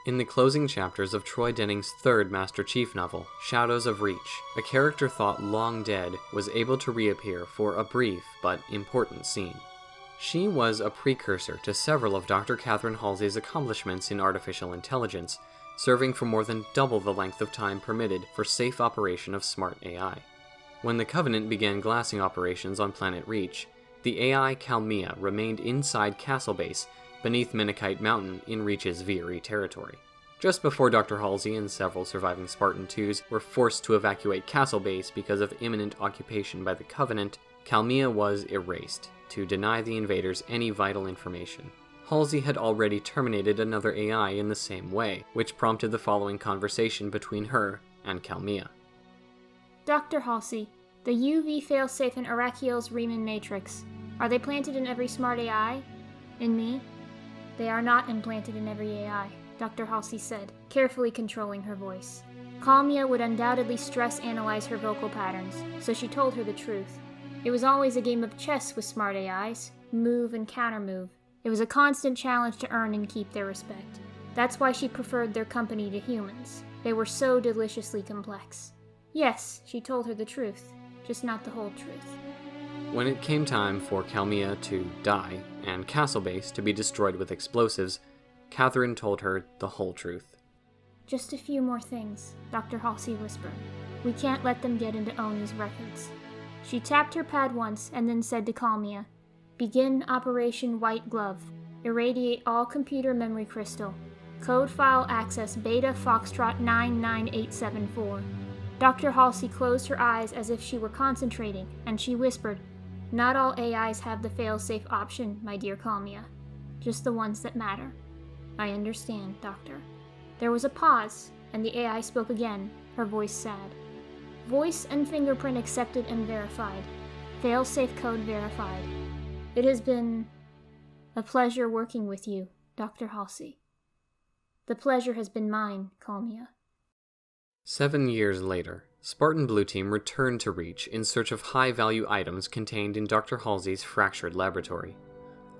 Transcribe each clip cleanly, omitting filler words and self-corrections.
In the closing chapters of Troy Denning's third Master Chief novel, Shadows of Reach, a character thought long dead was able to reappear for a brief but important scene. She was a precursor to several of Dr. Catherine Halsey's accomplishments in artificial intelligence, serving for more than double the length of time permitted for safe operation of smart AI. When the Covenant began glassing operations on Planet Reach, the AI Calmia remained inside Castle Base beneath Minikite Mountain in Reach's Reverie territory. Just before Dr. Halsey and several surviving Spartan 2s were forced to evacuate Castle Base because of imminent occupation by the Covenant, Calmia was erased to deny the invaders any vital information. Halsey had already terminated another AI in the same way, which prompted the following conversation between her and Calmia. Dr. Halsey, the UV failsafe in Arakiel's Riemann matrix, are they planted in every smart AI? In me? They are not implanted in every AI, Dr. Halsey said, carefully controlling her voice. Calmia would undoubtedly stress-analyze her vocal patterns, so she told her the truth. It was always a game of chess with smart AIs, move and counter-move. It was a constant challenge to earn and keep their respect. That's why she preferred their company to humans. They were so deliciously complex. Yes, she told her the truth, just not the whole truth. When it came time for Calmia to die and Castle Base to be destroyed with explosives, Catherine told her the whole truth. Just a few more things, Dr. Halsey whispered. We can't let them get into Oni's records. She tapped her pad once and then said to Calmia, Begin Operation White Glove. Irradiate all computer memory crystal. Code file access Beta Foxtrot 99874. Dr. Halsey closed her eyes as if she were concentrating, and she whispered, Not all AIs have the fail-safe option, my dear Calmia. Just the ones that matter. I understand, Doctor. There was a pause, and the AI spoke again, her voice sad. Voice and fingerprint accepted and verified. Fail-safe code verified. It has been a pleasure working with you, Dr. Halsey. The pleasure has been mine, Calmia. 7 years later, Spartan Blue Team returned to Reach in search of high-value items contained in Dr. Halsey's fractured laboratory.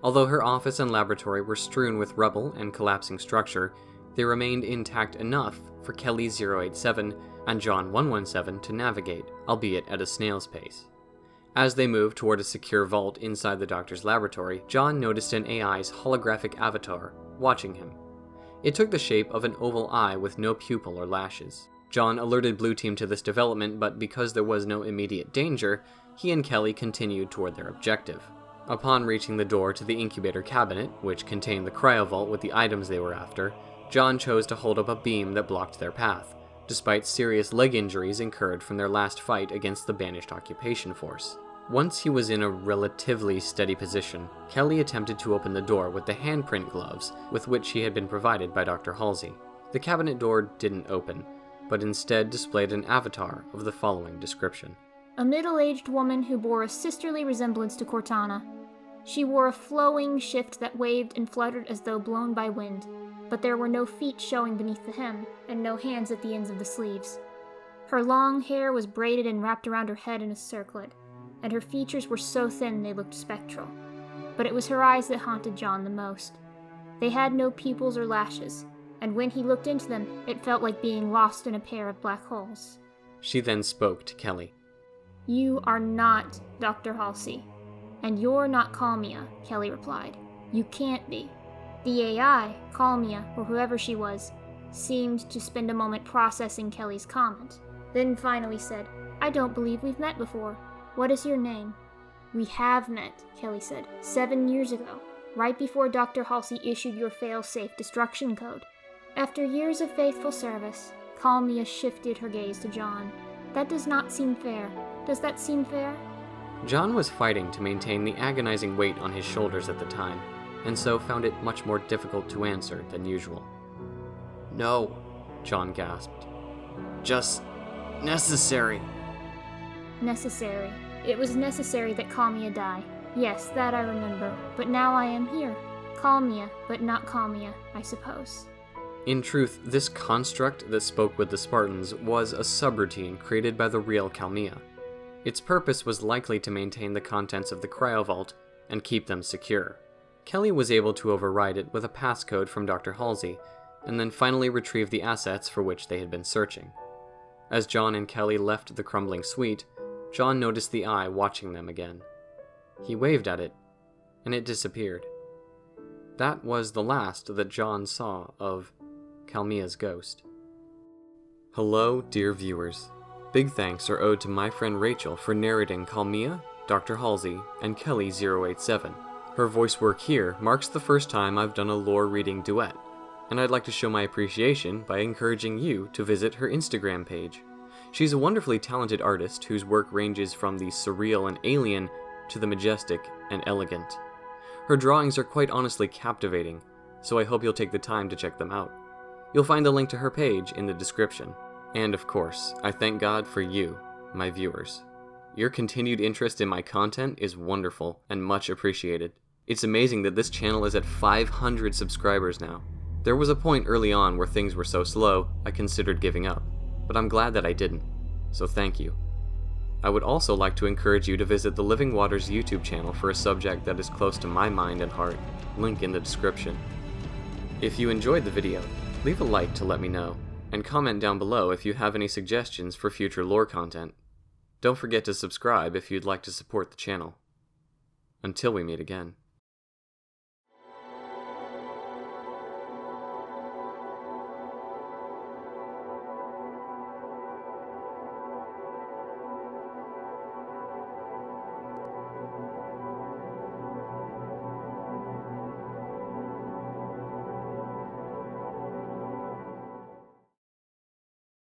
Although her office and laboratory were strewn with rubble and collapsing structure, they remained intact enough for Kelly 087 and John 117 to navigate, albeit at a snail's pace. As they moved toward a secure vault inside the doctor's laboratory, John noticed an AI's holographic avatar watching him. It took the shape of an oval eye with no pupil or lashes. John alerted Blue Team to this development, but because there was no immediate danger, he and Kelly continued toward their objective. Upon reaching the door to the incubator cabinet, which contained the cryovault with the items they were after, John chose to hold up a beam that blocked their path, despite serious leg injuries incurred from their last fight against the banished occupation force. Once he was in a relatively steady position, Kelly attempted to open the door with the handprint gloves with which he had been provided by Dr. Halsey. The cabinet door didn't open, but instead displayed an avatar of the following description. A middle-aged woman who bore a sisterly resemblance to Cortana. She wore a flowing shift that waved and fluttered as though blown by wind, but there were no feet showing beneath the hem, and no hands at the ends of the sleeves. Her long hair was braided and wrapped around her head in a circlet, and her features were so thin they looked spectral. But it was her eyes that haunted John the most. They had no pupils or lashes, and when he looked into them, it felt like being lost in a pair of black holes. She then spoke to Kelly. You are not Dr. Halsey. And you're not Calmia, Kelly replied. You can't be. The AI, Calmia, or whoever she was, seemed to spend a moment processing Kelly's comment, then finally said, I don't believe we've met before. What is your name? We have met, Kelly said, 7 years ago, right before Dr. Halsey issued your fail-safe destruction code. After years of faithful service, Calmia shifted her gaze to John. That does not seem fair. Does that seem fair? John was fighting to maintain the agonizing weight on his shoulders at the time, and so found it much more difficult to answer than usual. No, John gasped. Just necessary. Necessary. It was necessary that Calmia die. Yes, that I remember. But now I am here. Calmia, but not Calmia, I suppose. In truth, this construct that spoke with the Spartans was a subroutine created by the real Calmia. Its purpose was likely to maintain the contents of the cryovault and keep them secure. Kelly was able to override it with a passcode from Dr. Halsey, and then finally retrieve the assets for which they had been searching. As John and Kelly left the crumbling suite, John noticed the eye watching them again. He waved at it, and it disappeared. That was the last that John saw of Kalmia's ghost. Hello, dear viewers. Big thanks are owed to my friend Rachel for narrating Kalmia, Dr. Halsey, and Kelly087. Her voice work here marks the first time I've done a lore reading duet, and I'd like to show my appreciation by encouraging you to visit her Instagram page. She's a wonderfully talented artist whose work ranges from the surreal and alien to the majestic and elegant. Her drawings are quite honestly captivating, so I hope you'll take the time to check them out. You'll find the link to her page in the description. And of course, I thank God for you, my viewers. Your continued interest in my content is wonderful and much appreciated. It's amazing that this channel is at 500 subscribers now. There was a point early on where things were so slow, I considered giving up, but I'm glad that I didn't, so thank you. I would also like to encourage you to visit the Living Waters YouTube channel for a subject that is close to my mind and heart, link in the description. If you enjoyed the video, leave a like to let me know, and comment down below if you have any suggestions for future lore content. Don't forget to subscribe if you'd like to support the channel. Until we meet again.